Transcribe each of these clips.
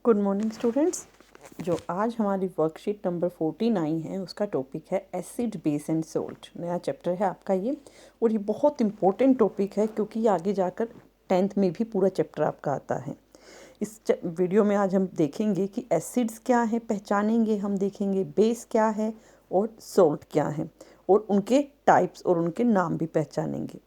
Good morning students. जो आज हमारी वर्कशीट नंबर 49 है उसका टॉपिक है एसिड बेस एंड सोल्ट। नया चैप्टर है आपका ये, और ये बहुत इंपॉर्टेंट टॉपिक है क्योंकि ये आगे जाकर 10th में भी पूरा चैप्टर आपका आता है। इस वीडियो में आज हम देखेंगे कि एसिड्स क्या है, पहचानेंगे, हम देखेंगे बेस क्या है और सोल्ट क्या है, और उनके टाइप्स और उनके नाम भी पहचानेंगे।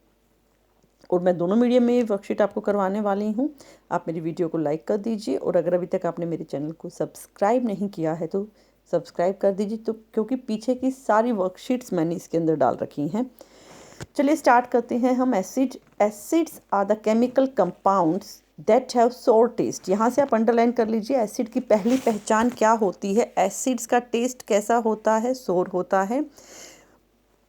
और मैं दोनों मीडियम में ये वर्कशीट आपको करवाने वाली हूँ। आप मेरी वीडियो को लाइक कर दीजिए, और अगर अभी तक आपने मेरे चैनल को सब्सक्राइब नहीं किया है तो सब्सक्राइब कर दीजिए, तो क्योंकि पीछे की सारी वर्कशीट्स मैंने इसके अंदर डाल रखी हैं। चलिए स्टार्ट करते हैं हम। Acids are the chemical compounds that have sour taste. यहाँ से आप अंडरलाइन कर लीजिए, एसिड की पहली पहचान क्या होती है। एसिड्स का टेस्ट कैसा होता है? सोर होता है।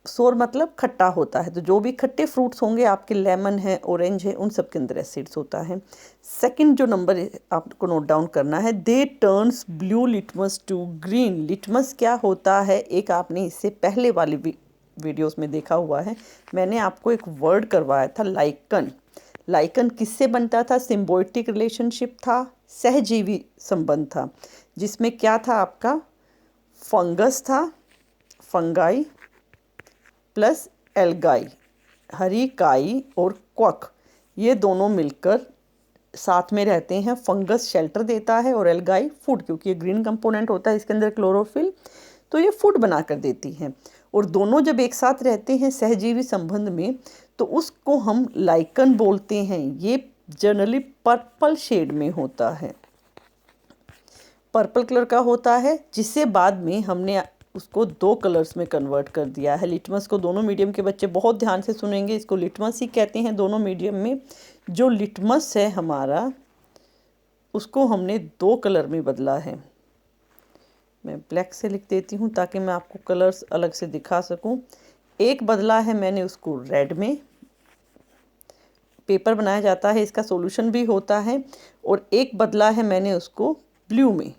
सोर मतलब खट्टा होता है। तो जो भी खट्टे फ्रूट्स होंगे आपके, लेमन है, ऑरेंज है, उन सब के अंदर एसिड्स होता है। सेकंड जो नंबर आपको नोट डाउन करना है, they turns blue litmus to green. Litmus क्या होता है? एक आपने इससे पहले वाली वीडियोस में देखा हुआ है, मैंने आपको एक वर्ड करवाया था, लाइकन। लाइकन किससे बनता था? सिम्बायोटिक रिलेशनशिप था, सहजीवी संबंध था, जिसमें क्या था आपका? फंगस था, फंगाई प्लस एल्गाई, हरी काई और क्वक, ये दोनों मिलकर साथ में रहते हैं। फंगस शेल्टर देता है और एल्गाई फूड, क्योंकि ये ग्रीन कंपोनेंट होता है इसके अंदर क्लोरोफिल, तो ये फूड बना कर देती है। और दोनों जब एक साथ रहते हैं सहजीवी संबंध में, तो उसको हम लाइकन बोलते हैं। ये जनरली पर्पल शेड में होता है, पर्पल कलर का होता है, जिसे बाद में हमने उसको दो कलर्स में कन्वर्ट कर दिया है। लिटमस को दोनों मीडियम के बच्चे बहुत ध्यान से सुनेंगे, इसको लिटमस ही कहते हैं दोनों मीडियम में। जो लिटमस है हमारा, उसको हमने दो कलर में बदला है। मैं ब्लैक से लिख देती हूँ ताकि मैं आपको कलर्स अलग से दिखा सकूँ। एक बदला है मैंने उसको रेड में, पेपर बनाया जाता है, इसका सॉल्यूशन भी होता है। और एक बदला है मैंने उसको ब्लू में।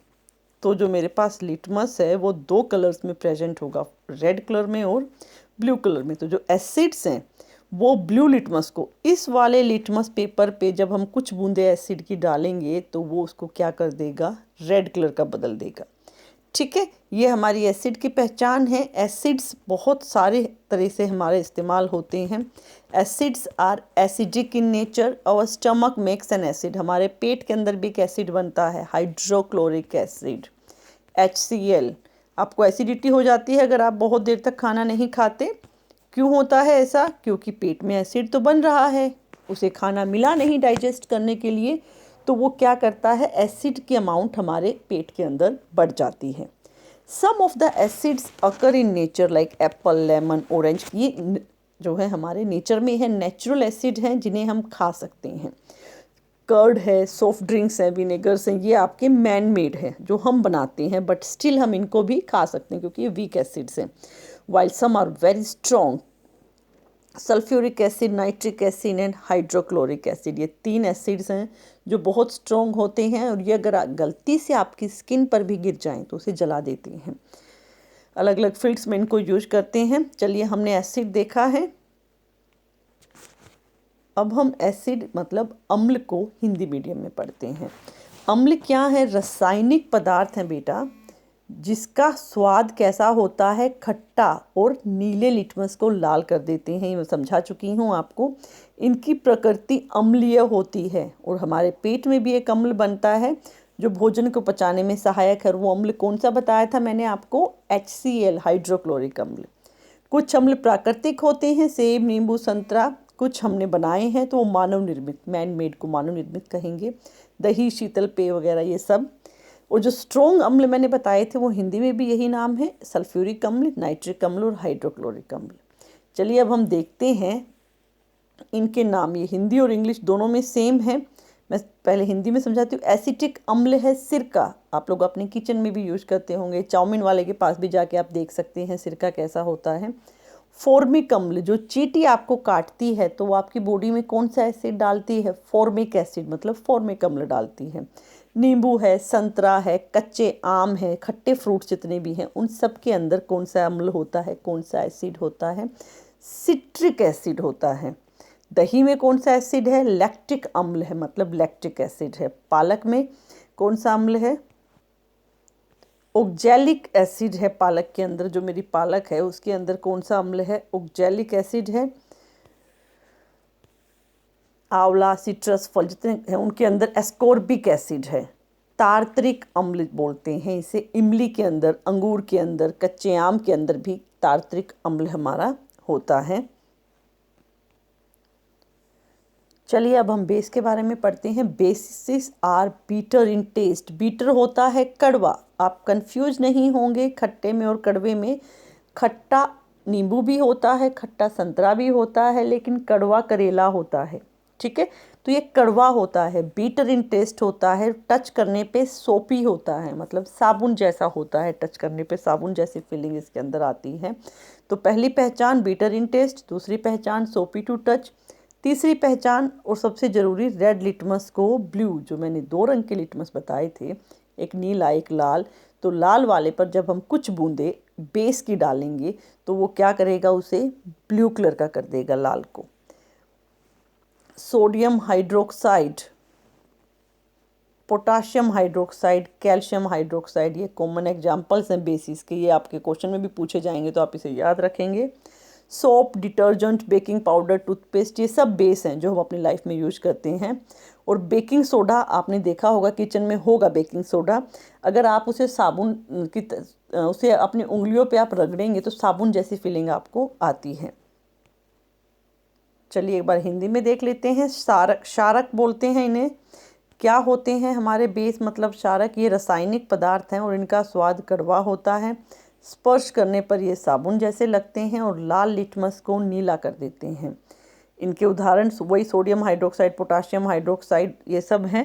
तो जो मेरे पास लिटमस है वो दो कलर्स में प्रेजेंट होगा, रेड कलर में और ब्लू कलर में। तो जो एसिड्स हैं वो ब्लू लिटमस को, इस वाले लिटमस पेपर पे जब हम कुछ बूंदे एसिड की डालेंगे तो वो उसको क्या कर देगा? रेड कलर का बदल देगा। ठीक है, ये हमारी एसिड की पहचान है। एसिड्स बहुत सारे तरह से हमारे इस्तेमाल होते हैं। Acids are acidic in nature. Our stomach makes an acid. हमारे पेट के अंदर भी एक एसिड बनता है, हाइड्रोक्लोरिक एसिड, HCl। आपको एसिडिटी हो जाती है अगर आप बहुत देर तक खाना नहीं खाते। क्यों होता है ऐसा? क्योंकि पेट में एसिड तो बन रहा है, उसे खाना मिला नहीं डाइजेस्ट करने के लिए, तो वो क्या करता है? एसिड की अमाउंट हमारे पेट के अंदर बढ़ जाती है। Some of the acids occur in nature like apple, lemon, orange. ये जो है हमारे नेचर में है, नेचुरल एसिड हैं जिन्हें हम खा सकते हैं। कर्ड है, सॉफ्ट ड्रिंक्स हैं, विनेगर्स हैं, ये आपके मैन मेड है जो हम बनाते हैं, बट स्टिल हम इनको भी खा सकते हैं क्योंकि ये वीक एसिड्स हैं। While some are very strong, sulphuric acid, nitric acid and hydrochloric acid, ये तीन एसिड्स हैं जो बहुत स्ट्रॉन्ग होते हैं, और ये अगर गलती से आपकी स्किन पर भी गिर जाएं तो उसे जला देते हैं। अलग अलग फील्ड्स में इनको यूज करते हैं। चलिए, हमने एसिड देखा है, अब हम एसिड मतलब अम्ल को हिंदी मीडियम में पढ़ते हैं। अम्ल क्या है? रासायनिक पदार्थ हैं बेटा, जिसका स्वाद कैसा होता है? खट्टा, और नीले लिटमस को लाल कर देते हैं। ये मैं समझा चुकी हूँ आपको। इनकी प्रकृति अम्लीय होती है, और हमारे पेट में भी एक अम्ल बनता है जो भोजन को पचाने में सहायक है। वो अम्ल कौन सा बताया था मैंने आपको? HCl, हाइड्रोक्लोरिक अम्ल। कुछ अम्ल प्राकृतिक होते हैं, सेब, नींबू, संतरा। कुछ हमने बनाए हैं तो वो मानव निर्मित, मैन मेड को मानव निर्मित कहेंगे। दही, शीतल पेय वगैरह ये सब। और जो स्ट्रॉन्ग अम्ल मैंने बताए थे वो हिंदी में भी यही नाम है, सल्फ्यूरिक अम्ल, नाइट्रिक अम्ल और हाइड्रोक्लोरिक अम्ल। चलिए अब हम देखते हैं इनके नाम। ये हिंदी और इंग्लिश दोनों में सेम है। मैं पहले हिंदी में समझाती हूँ। एसिटिक अम्ल है सिरका, आप लोग अपने किचन में भी यूज करते होंगे, चाउमीन वाले के पास भी जाके आप देख सकते हैं सिरका कैसा होता है। फॉर्मिक अम्ल, जो चींटी आपको काटती है तो वो आपकी बॉडी में कौन सा एसिड डालती है? फॉर्मिक एसिड, मतलब फॉर्मिक अम्ल डालती है। नींबू है, संतरा है, कच्चे आम है, खट्टे फ्रूट्स जितने भी हैं उन सब के अंदर कौन सा अम्ल होता है? कौन सा एसिड होता है? सिट्रिक एसिड होता है। दही में कौन सा एसिड है? लैक्टिक अम्ल है, मतलब लैक्टिक एसिड है। पालक में कौन सा अम्ल है? ऑक्जेलिक एसिड है पालक के अंदर। जो मेरी पालक है उसके अंदर कौन सा अम्ल है? ऑक्जेलिक एसिड है। आंवला, सिट्रस फल जितने हैं उनके अंदर एस्कॉर्बिक एसिड है। टार्टरिक अम्ल बोलते हैं इसे। इमली के अंदर, अंगूर के अंदर, कच्चे आम के अंदर भी टार्टरिक अम्ल हमारा होता है। चलिए अब हम बेस के बारे में पढ़ते हैं। Bases are bitter in taste. Bitter होता है कड़वा। आप कंफ्यूज नहीं होंगे खट्टे में और कड़वे में। खट्टा नींबू भी होता है, खट्टा संतरा भी होता है, लेकिन कड़वा करेला होता है। ठीक है, तो ये कड़वा होता है, बीटर इन टेस्ट होता है, टच करने पे सोपी होता है, मतलब साबुन जैसा होता है, टच करने पे साबुन जैसी फीलिंग इसके अंदर आती है। तो पहली पहचान बीटर इन टेस्ट, दूसरी पहचान सोपी टू टच, तीसरी पहचान और सबसे ज़रूरी रेड लिटमस को ब्लू, जो मैंने 2 रंग के लिटमस बताए थे, एक नीला एक लाल, तो लाल वाले पर जब हम कुछ बूंदे बेस की डालेंगे तो वो क्या करेगा, उसे ब्लू कलर का कर देगा लाल को। Sodium hydroxide, potassium hydroxide, calcium hydroxide, ये कॉमन एग्जाम्पल्स हैं बेसिस के। ये आपके क्वेश्चन में भी पूछे जाएंगे तो आप इसे याद रखेंगे। Soap, detergent, baking powder, toothpaste, ये सब बेस हैं जो हम अपनी लाइफ में यूज करते हैं। और बेकिंग सोडा आपने देखा होगा, किचन में होगा बेकिंग सोडा। अगर आप उसे साबुन की उसे अपनी उंगलियों पे आप रगड़ेंगे तो साबुन जैसी फीलिंग आपको आती है। चलिए एक बार हिंदी में देख लेते हैं। क्षारक, क्षारक बोलते हैं इन्हें। क्या होते हैं हमारे बेस, मतलब क्षारक? ये रासायनिक पदार्थ हैं और इनका स्वाद कड़वा होता है। स्पर्श करने पर ये साबुन जैसे लगते हैं और लाल लिटमस को नीला कर देते हैं। इनके उदाहरण वही सोडियम हाइड्रोक्साइड, पोटाशियम हाइड्रोक्साइड, ये सब हैं।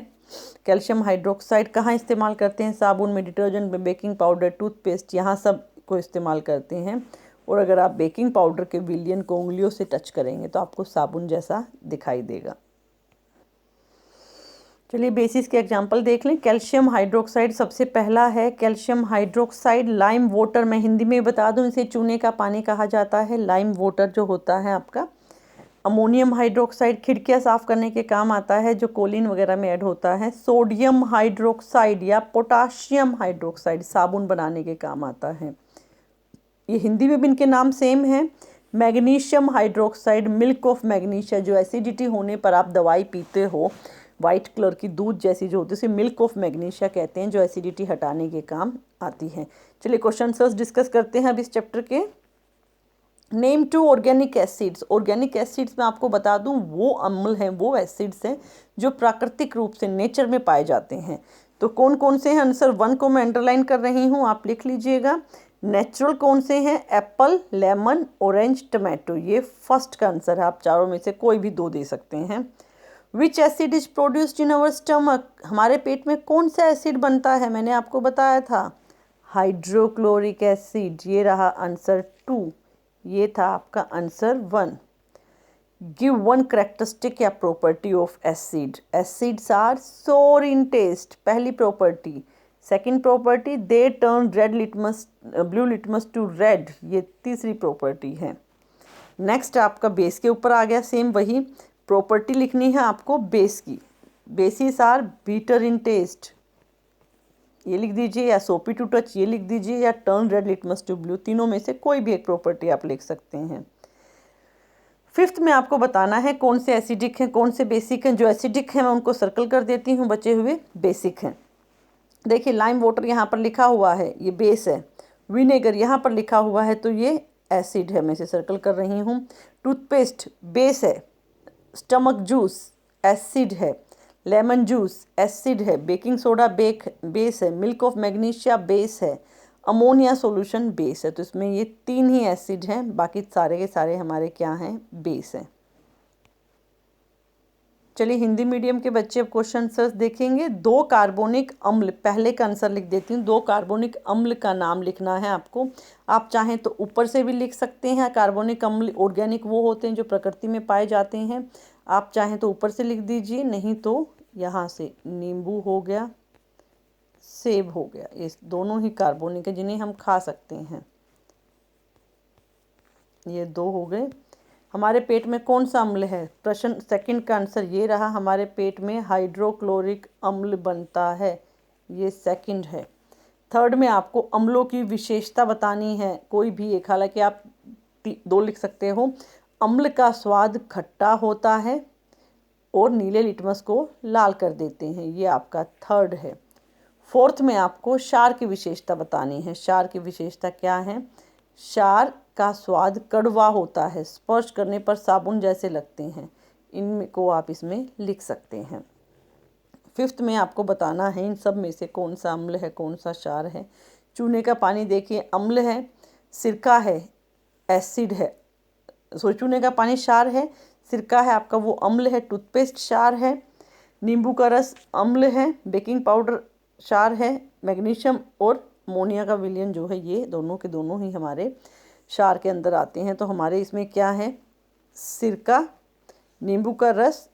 कैल्शियम हाइड्रोक्साइड कहाँ इस्तेमाल करते हैं? साबुन में, डिटर्जेंट में, बेकिंग पाउडर, टूथपेस्ट, यहाँ सब को इस्तेमाल करते हैं। और अगर आप बेकिंग पाउडर के विलियन को उंगलियों से टच करेंगे तो आपको साबुन जैसा दिखाई देगा। चलिए बेसिस के एग्जांपल देख लें। कैल्शियम हाइड्रोक्साइड सबसे पहला है। कैल्शियम हाइड्रोक्साइड लाइम वाटर, मैं हिंदी में बता दूं, इसे चूने का पानी कहा जाता है। लाइम वाटर जो होता है आपका। अमोनियम हाइड्रोक्साइड खिड़कियाँ साफ़ करने के काम आता है, जो कोलिन वगैरह में ऐड होता है। सोडियम हाइड्रोक्साइड या पोटाशियम हाइड्रोक्साइड साबुन बनाने के काम आता है। ये हिंदी में भी इनके नाम सेम है। Magnesium hydroxide, milk of magnesia, जो एसिडिटी होने पर आप दवाई पीते हो, वाइट कलर की दूध जैसी जो होती है, उसे मिल्क ऑफ मैग्नीशिया कहते हैं, जो एसिडिटी हटाने के काम आती है। चलिए क्वेश्चन आंसर्स डिस्कस करते हैं अब इस चैप्टर के। Name 2 organic acids. Organic acids में आपको बता दूं वो अम्ल हैं, वो एसिड्स हैं जो प्राकृतिक रूप से नेचर में पाए जाते हैं। तो कौन कौन से हैं? आंसर 1 को मैं अंडरलाइन कर रही हूँ, आप लिख लीजिएगा। नेचुरल कौन से हैं? एप्पल, लेमन, ऑरेंज, टमाटो, ये फर्स्ट का आंसर है। आप चारों में से कोई भी 2 दे सकते हैं। विच acid is produced in our stomach. हमारे पेट में कौन सा एसिड बनता है? मैंने आपको बताया था हाइड्रोक्लोरिक एसिड। ये रहा आंसर 2, ये था आपका आंसर 1। गिव 1 करेक्टरिस्टिक या property of acid. Acids are sour in taste, पहली property. Second property, they turn red litmus, blue litmus to red, ये तीसरी प्रॉपर्टी है। नेक्स्ट आपका बेस के ऊपर आ गया, सेम वही प्रॉपर्टी लिखनी है आपको बेस की। Bases are bitter in taste, ये लिख दीजिए, या सोपी टू टच ये लिख दीजिए, या turn red litmus to blue, तीनों में से कोई भी एक प्रॉपर्टी आप लिख सकते हैं। 5th में आपको बताना है कौन से एसिडिक हैं, कौन से बेसिक हैं। जो एसिडिक हैं मैं उनको सर्कल कर देती हूँ, बचे हुए बेसिक हैं। देखिए लाइम वाटर यहाँ पर लिखा हुआ है, ये बेस है। विनेगर यहाँ पर लिखा हुआ है तो ये एसिड है, मैं इसे सर्कल कर रही हूँ। टूथपेस्ट बेस है। स्टमक जूस एसिड है। लेमन जूस एसिड है। बेकिंग सोडा बेस है। मिल्क ऑफ मैग्नीशिया बेस है। अमोनिया सॉल्यूशन बेस है। तो इसमें ये 3 ही एसिड हैं, बाकी सारे के सारे हमारे क्या हैं? बेस हैं। चलिए हिंदी मीडियम के बच्चे अब क्वेश्चन आंसर्स देखेंगे। 2 कार्बोनिक अम्ल, पहले का आंसर लिख देती हूँ। 2 कार्बोनिक अम्ल का नाम लिखना है आपको। आप चाहें तो ऊपर से भी लिख सकते हैं। कार्बोनिक अम्ल ऑर्गेनिक वो होते हैं जो प्रकृति में पाए जाते हैं। आप चाहें तो ऊपर से लिख दीजिए, नहीं तो यहाँ से नींबू हो गया, सेब हो गया, ये दोनों ही कार्बोनिक है जिन्हें हम खा सकते हैं। ये 2 हो गए। हमारे पेट में कौन सा अम्ल है? प्रश्न सेकंड का आंसर ये रहा, हमारे पेट में हाइड्रोक्लोरिक अम्ल बनता है। ये सेकंड है। थर्ड में आपको अम्लों की विशेषता बतानी है, कोई भी एक, हालांकि आप 2 लिख सकते हो। अम्ल का स्वाद खट्टा होता है और नीले लिटमस को लाल कर देते हैं, ये आपका थर्ड है। फोर्थ में आपको क्षार की विशेषता बतानी है। क्षार की विशेषता क्या है? क्षार का स्वाद कड़वा होता है, स्पर्श करने पर साबुन जैसे लगते हैं। इनको आप इसमें लिख सकते हैं। फिफ्थ में आपको बताना है इन सब में से कौन सा अम्ल है, कौन सा क्षार है। चूने का पानी देखिए अम्ल है, सिरका है एसिड है, चूने का पानी क्षार है, सिरका है आपका वो अम्ल है, टूथपेस्ट क्षार है, नींबू का रस अम्ल है, बेकिंग पाउडर क्षार है, मैग्नीशियम और अमोनिया का विलयन जो है ये दोनों के दोनों ही हमारे क्षार के अंदर आते हैं। तो हमारे इसमें क्या है? सिरका, नींबू का रस,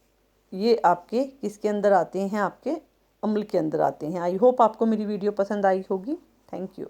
ये आपके किसके अंदर आते हैं? आपके अम्ल के अंदर आते हैं। आई होप आपको मेरी वीडियो पसंद आई होगी। Thank you.